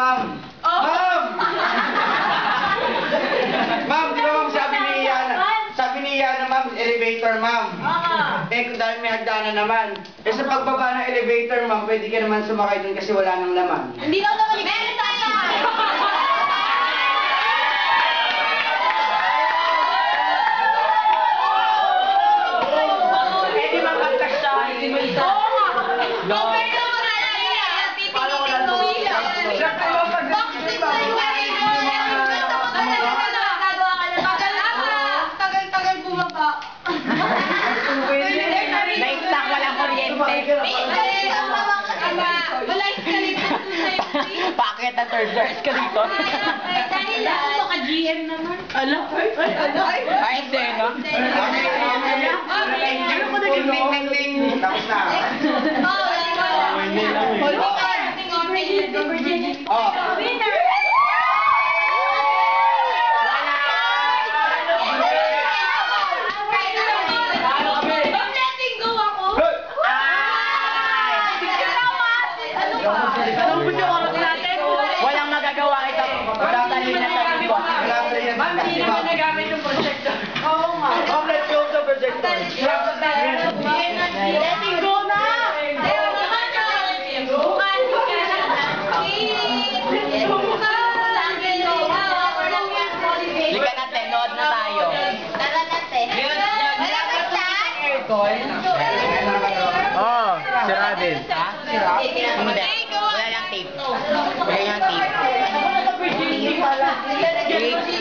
ma'am. Ma'am! Ma'am, di ba ma'am sabi ni Yana, ma'am, elevator, ma'am. Eh, dahil may hagdanan naman. Eh, sa pagbaba ng elevator, ma'am, pwede ka naman sumakay dun kasi wala nang laman. Hindi daw naman meron tayo! Eh, di ma'am, agkas tayo. Hindi mo isa. Naiktak, walang kuryente. Bakit na third floor escalator? GM naman. Ala? Ay, hindi, no? Tapos na. Oh. Walang magagawa ito. Magdadali na sa iba. Ma'am, hindi naman nagamit yung projector. Oo nga. Ma'am, let's go sa projector. Letting go na! Lika natin, nood na tayo. Tara natin. Malapit na? Oh, sira din. Ha? Hindi. Wala lang tape. Wala lang tape. Tape.